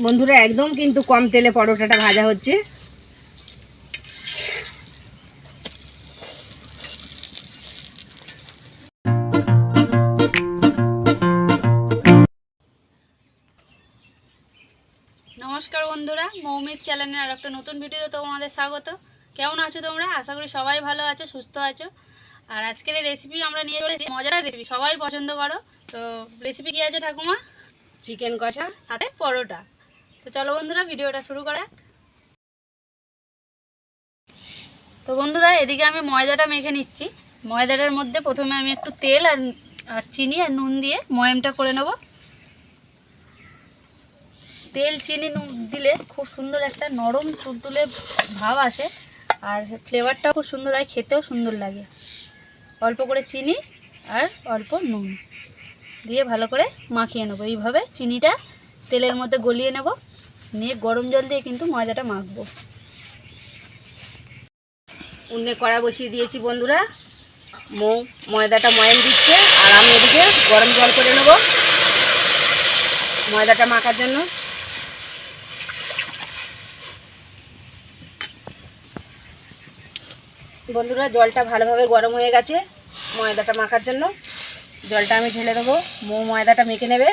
বন্ধুরা একদম কিন্তু কম তেলে পরোটাটা ভাজা হচ্ছে। নমস্কার বন্ধুরা, মৌমিক চ্যানেলের আর একটা নতুন ভিডিওতে তোমাদের স্বাগত। কেমন আছো তোমরা? আশা করি সবাই ভালো আছো, সুস্থ আছো। আর আজকের এই রেসিপি আমরা নিয়ে চলেছি মজাদার রেসিপি, সবাই পছন্দ করো। তো রেসিপি কী আছে ঠাকুমা? চিকেন কষা সাথে পরোটা। তো চলো বন্ধুরা ভিডিওটা শুরু করা যাক। তো বন্ধুরা এদিকে আমি ময়দাটা মেখে নিচ্ছি। ময়দাটার মধ্যে প্রথমে আমি একটু তেল আর চিনি আর নুন দিয়ে ময়ামটা করে নেব। তেল চিনি নুন দিলে খুব সুন্দর একটা নরম তুলতুলে ভাব আসে, আর ফ্লেভারটাও খুব সুন্দর হয়, খেতেও সুন্দর লাগে। অল্প করে চিনি আর অল্প নুন দিয়ে ভালো করে মাখিয়ে নেবো। এইভাবে চিনিটা তেলের মধ্যে গলিয়ে নেব, নিয়ে গরম জল দিয়ে কিন্তু ময়দাটা মাখবো। উন্নে কড়া বসিয়ে দিয়েছি বন্ধুরা, ময়দাটা ময়াম দিচ্ছে, আর আমি এদিকে গরম জল করে নেব ময়দাটা মাখার জন্য। বন্ধুরা জলটা ভালোভাবে গরম হয়ে গেছে ময়দাটা মাখার জন্য। জলটা আমি ঢেলে দেবো, ময়দাটা মেখে নেবে।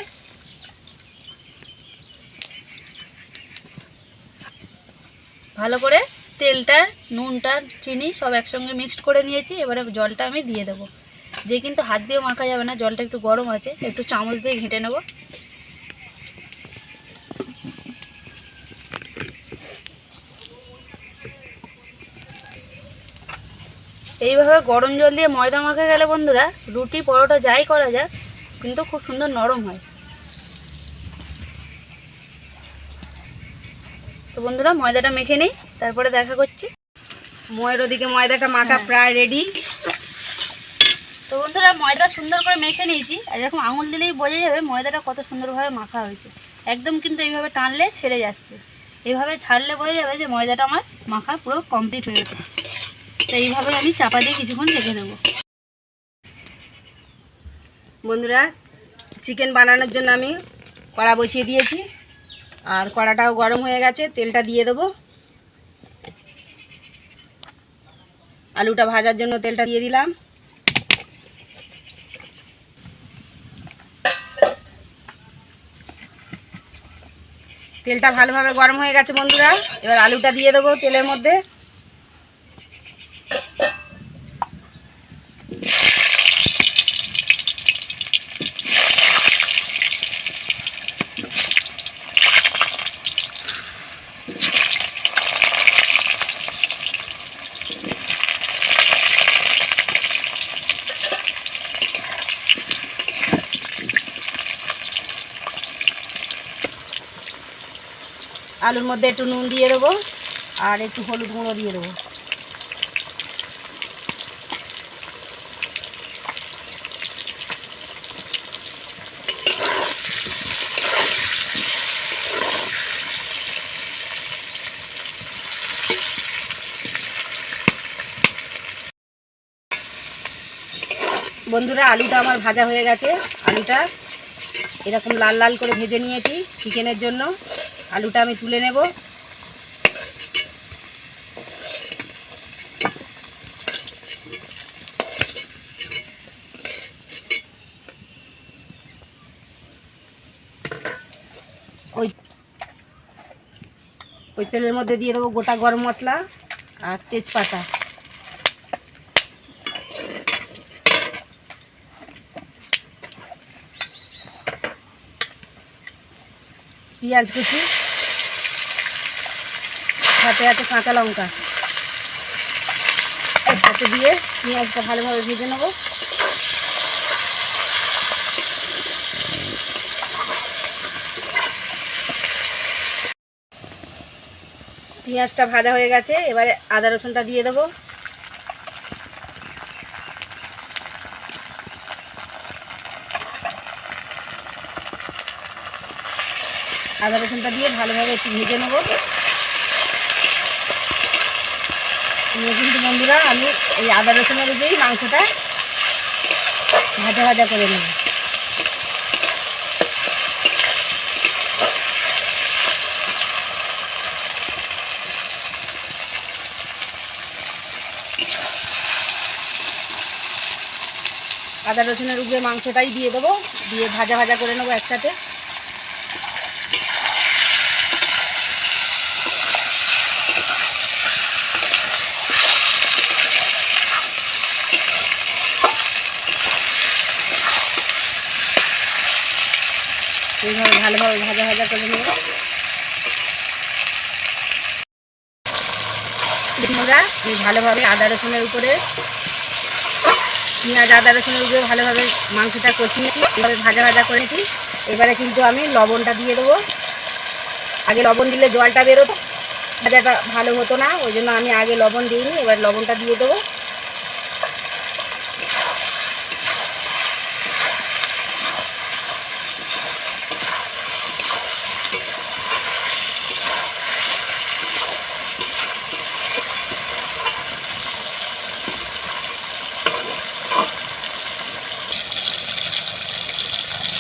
ভালো করে তেলটা নুনটা চিনি সব একসঙ্গে মিক্সড করে নিয়েছি। এবারে জলটা আমি দিয়ে দেবো, দিয়ে কিন্তু হাত দিয়ে মাখা যাবে না, জলটা একটু গরম আছে, একটু চামচ দিয়ে ঘেঁটে নেব। এইভাবে গরম জল দিয়ে ময়দা মাখা গেলে বন্ধুরা রুটি পরোটা যাই করা যাক কিন্তু খুব সুন্দর নরম হয়। তো বন্ধুরা ময়দাটা মেখে নিই, তারপরে দেখা করছি। ময়ের ওদিকে ময়দাটা মাখা প্রায় রেডি। তো বন্ধুরা ময়দা সুন্দর করে মেখে নিয়েছি, আর এরকম আঙুল দিলেই বোঝা যাবে ময়দাটা কত সুন্দরভাবে মাখা হয়েছে। একদম কিন্তু এইভাবে টানলে ছেড়ে যাচ্ছে, এইভাবে ছাড়লে বোঝা যাবে যে ময়দাটা আমার মাখা পুরো কমপ্লিট হয়ে গেছে। তো এইভাবে আমি চাপা দিয়ে কিছুক্ষণ রেখে দেবো। বন্ধুরা চিকেন বানানোর জন্য আমি কড়া বসিয়ে দিয়েছি, আর কড়াটাও গরম হয়ে গেছে। তেলটা দিয়ে দেবো, আলুটা ভাজার জন্য তেলটা দিয়ে দিলাম। তেলটা ভালোভাবে গরম হয়ে গেছে বন্ধুরা, এবার আলুটা দিয়ে দেবো তেলের মধ্যে। আলুর মধ্যে একটু নুন দিয়ে দেবো আর একটু হলুদ গুঁড়ো দিয়ে দেবো। বন্ধুরা আলুটা আমার ভাজা হয়ে গেছে। আলুটা এরকম লাল লাল করে ভেজে নিয়েছি চিকেনের জন্য। আলুটা আমি তুলে নেব। ওই তেলের মধ্যে দিয়ে দেবো গোটা গরম মশলা আর তেজপাতা। পেঁয়াজ কুচি, সাথে আছে কাঁচা লঙ্কা, সাথে দিয়ে পেঁয়াজটা ভালোভাবে ভেজে নেব। পেঁয়াজটা ভাজা হয়ে গেছে, এবারে আদা রসুনটা দিয়ে দেবো। আদা রসুনটা দিয়ে ভালোভাবে একটু ভেজে নেব। কিন্তু বন্ধুরা আমি এই আদা রসুনের দিয়েই মাংসটা ভাজা ভাজা করে নেব। আদা রসুনের উপরে মাংসটাই দিয়ে দেবো, দিয়ে ভাজা ভাজা করে নেবো একসাথে। এইভাবে ভালোভাবে ভাজা ভাজা করে নেবো। ভালোভাবে আদা রসুনের উপরে পেঁয়াজ আদা রসুনের উপরে ভালোভাবে মাংসটা কষিয়ে এভাবে ভাজা ভাজা করেছি। এবারে কিন্তু আমি লবণটা দিয়ে দেবো। আগে লবণ দিলে জলটা বেরোতো, ভাজাটা ভালো হতো না, ওই জন্য আমি আগে লবণ দিইনি। এবার লবণটা দিয়ে দেবো।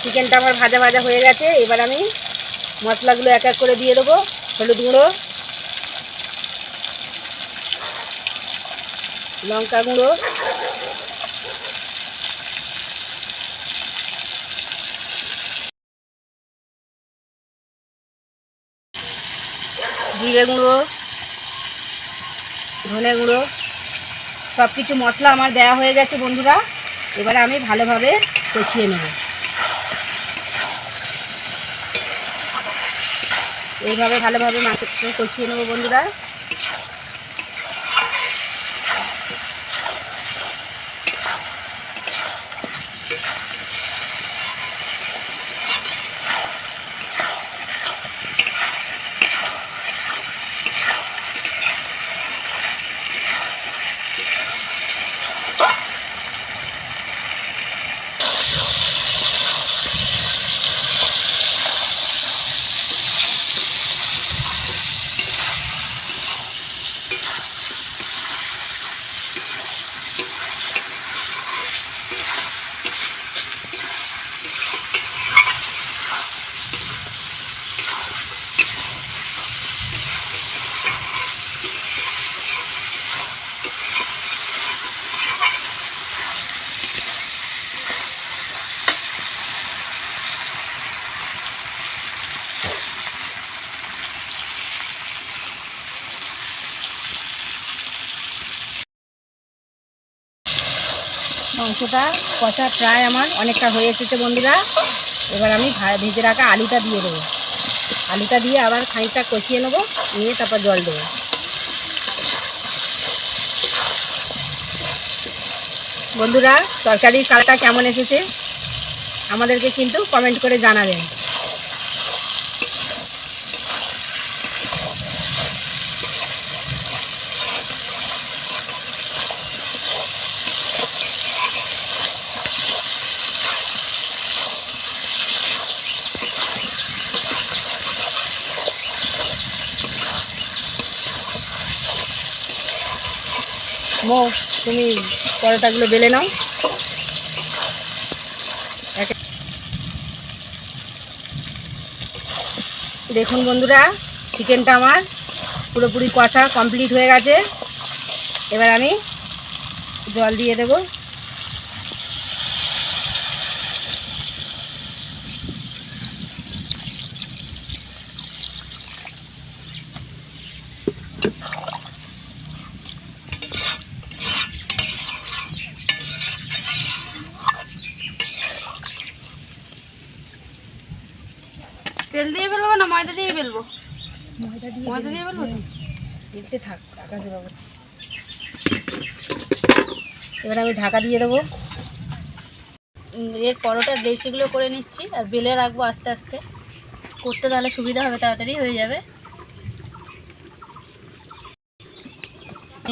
চিকেনটা আমার ভাজা ভাজা হয়ে গেছে। এবার আমি মশলাগুলো এক এক করে দিয়ে দেবো। হলুদ গুঁড়ো, লঙ্কা গুঁড়ো, জিরে গুঁড়ো, ধনে গুঁড়ো, সব কিছু মশলা আমার দেওয়া হয়ে গেছে বন্ধুরা। এবারে আমি ভালোভাবে কষিয়ে নেব। এইভাবে ভালোভাবে মাংসটা কষিয়ে নেব বন্ধুরা। মাংসটা কষা প্রায় আমার অনেকটা হয়ে এসেছে বন্ধুরা। এবার আমি ভেজে রাখা আলুটা দিয়ে দেবো। আলুটা দিয়ে আবার খানিকটা কষিয়ে নেবো, নিয়ে তারপর জল দেবো। বন্ধুরা, তরকারির কালারটা কেমন এসেছে আমাদেরকে কিন্তু কমেন্ট করে জানাবেন। মো, তুমি পরোটাগুলো বেলে নাও। দেখুন বন্ধুরা, চিকেনটা আমার পুরোপুরি কষা কমপ্লিট হয়ে গেছে। এবার আমি জল দিয়ে দেব। তেল দিয়ে ফেলবো না ময়দা দিয়ে ফেলবো? ময়দা দিয়ে ফেলবো। দিতে থাক আকাশে বাবু। এবার আমি ঢাকা দিয়ে দেবো। এর পরোটার লেচিগুলো করে নিচ্ছি আর বেলে রাখবো আস্তে আস্তে, করতে তাহলে সুবিধা হবে, তাড়াতাড়ি হয়ে যাবে।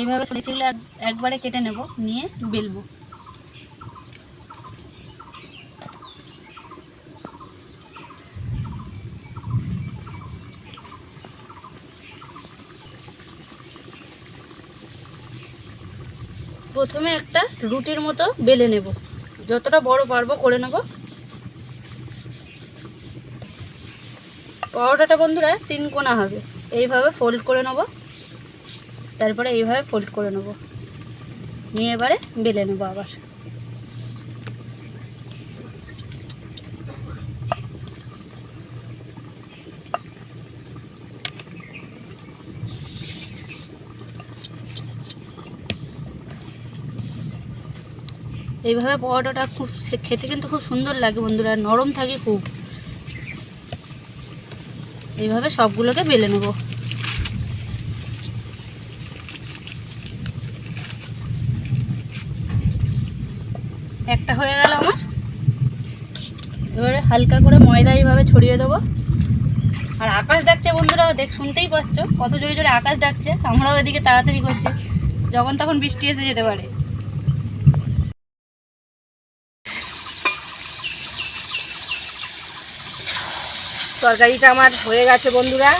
এইভাবে লেচিগুলো একবারে কেটে নেব, নিয়ে বেলবো। প্রথমে একটা রুটির মতো বেলে নেব, যতটা বড় পারবো করে নেব। পরোটাটা বন্ধুরা 3 কোনা হবে, এইভাবে ফোল্ড করে নেব, তারপরে এইভাবে ফোল্ড করে নেব, নিয়ে এবারে বেলে নেব আবার। এইভাবে পরোটাটা খুব খেতে কিন্তু খুব সুন্দর লাগে বন্ধুরা, নরম থাকে খুব। এইভাবে সবগুলোকে বেলে নেব। একটা হয়ে গেল আমার। এবারে হালকা করে ময়দা এইভাবে ছড়িয়ে দেবো। আর আকাশ ডাকছে বন্ধুরা, শুনতেই পাচ্ছ কত জোরে জোরে আকাশ ডাকছে। আমরাও এদিকে তাড়াতাড়ি করছি, যখন তখন বৃষ্টি এসে যেতে পারে। তরকারিটা আমার হয়ে গেছে বন্ধুরা,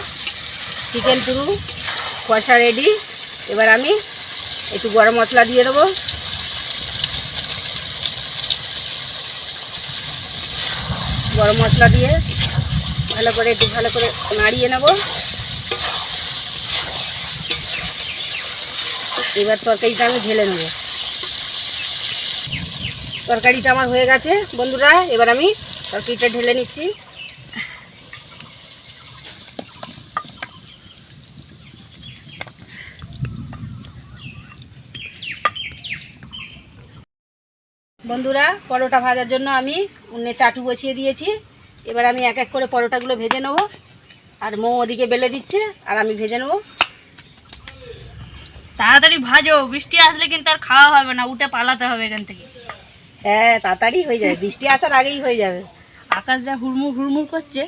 চিকেন পুরো কষা রেডি। এবার আমি একটু গরম মশলা দিয়ে দেবো। গরম মশলা দিয়ে ভালো করে নাড়িয়ে নেব। এবার তরকারিটা আমি ঢেলে নেব। তরকারিটা আমার হয়ে গেছে বন্ধুরা, এবার আমি তরকারিটা ঢেলে নিচ্ছি। বন্ধুরা, পরোটা ভাজার জন্য আমি উনুনে চাটু বসিয়ে দিয়েছি। এবার আমি এক এক করে পরোটাগুলো ভেজে নেব। আর মৌ ওদিকে বেলে দিচ্ছে আর আমি ভেজে নেব। তাড়াতাড়ি ভাজো, বৃষ্টি আসলে কিন্তু আর খাওয়া হবে না, উঠে পালাতে হবে এখান থেকে। হ্যাঁ, তাড়াতাড়ি হয়ে যাবে, বৃষ্টি আসার আগেই হয়ে যাবে। আকাশ যা হুড়মুড় হুড়মুড় করছে।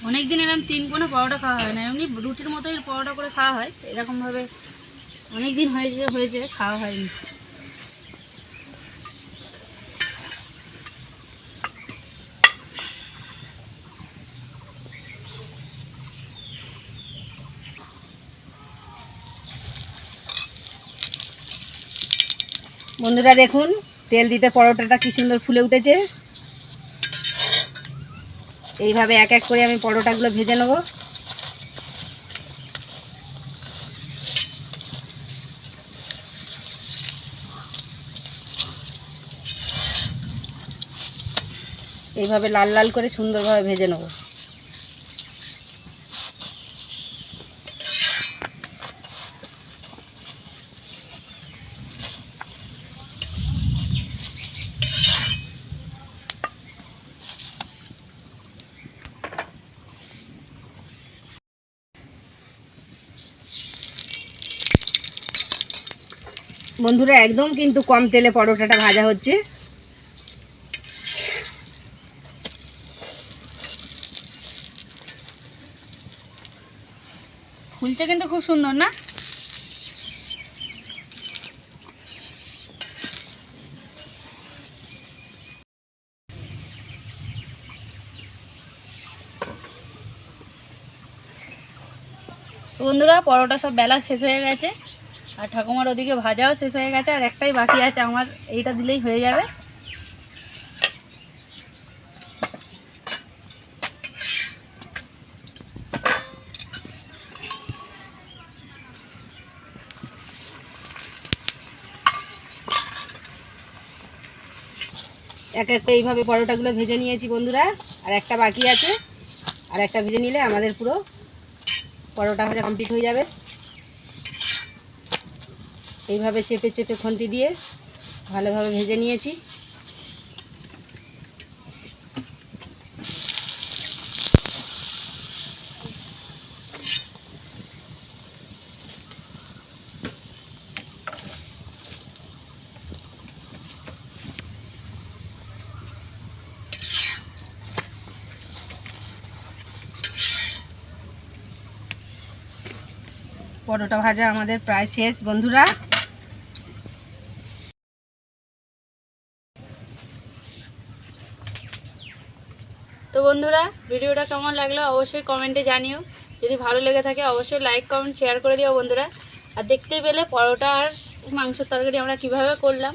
অনেকদিন এরকম 3 কোণে পরোটা খাওয়া হয় না, এমনি রুটির মতোই পরোটা করে খাওয়া হয়। এরকমভাবে অনেকদিন হয়েছে খাওয়া হয়নি। বন্ধুরা দেখুন, তেল দিতে পরোটাটা কি সুন্দর ফুলে উঠেছে। এইভাবে এক এক করে আমি পরোটাগুলো ভেজে নেব। এইভাবে লাল লাল করে সুন্দরভাবে ভেজে নেব। বন্ধুরা একদম কিন্তু কম তেলে পরোটাটা ভাজা হচ্ছে। ফুলছে কিন্তু খুব সুন্দর না? তো বন্ধুরা, পরোটা সব বেলা শেষ হয়ে গেছে, আর ঠাকুমার ওদিকে ভাজাও শেষ হয়ে গেছে, আর একটাই বাকি আছে আমার, এইটা দিলেই হয়ে যাবে। এক একটা এইভাবে পরোটাগুলো ভেজে নিয়েছি বন্ধুরা, আর একটা বাকি আছে। আর একটা ভেজে নিলে আমাদের পুরো পরোটা ভাজা কমপ্লিট হয়ে যাবে। এইভাবে চেপে চেপে খুন্তি দিয়ে ভালোভাবে ভেজে নিয়েছি। পরোটা ভাজা আমাদের প্রায় শেষ বন্ধুরা। তো বন্ধুরা, ভিডিওটা কেমন লাগলো অবশ্যই কমেন্টে জানিও। যদি ভালো লেগে থাকে অবশ্যই লাইক কমেন্ট শেয়ার করে দিও বন্ধুরা। আর দেখতে পেলে পরোটা আর মাংসের তরকারি আমরা কিভাবে করলাম।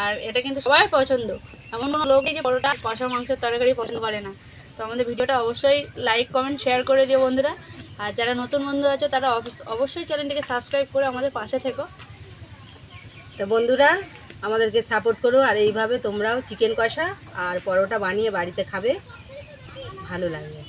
আর এটা কিন্তু সবার পছন্দ, এমন কোনো লোকই যে পরোটা কষা মাংসের তরকারি পছন্দ করে না। তো আমাদের ভিডিওটা অবশ্যই লাইক কমেন্ট শেয়ার করে দিও বন্ধুরা। আর যারা নতুন বন্ধু আছে তারা অবশ্যই চ্যানেলটিকে সাবস্ক্রাইব করে আমাদের পাশে থেকো। তো বন্ধুরা, আমাদেরকে সাপোর্ট করো, আর এইভাবে তোমরাও চিকেন কষা আর পরোটা বানিয়ে বাড়িতে খাবে। ভালো লাগবে।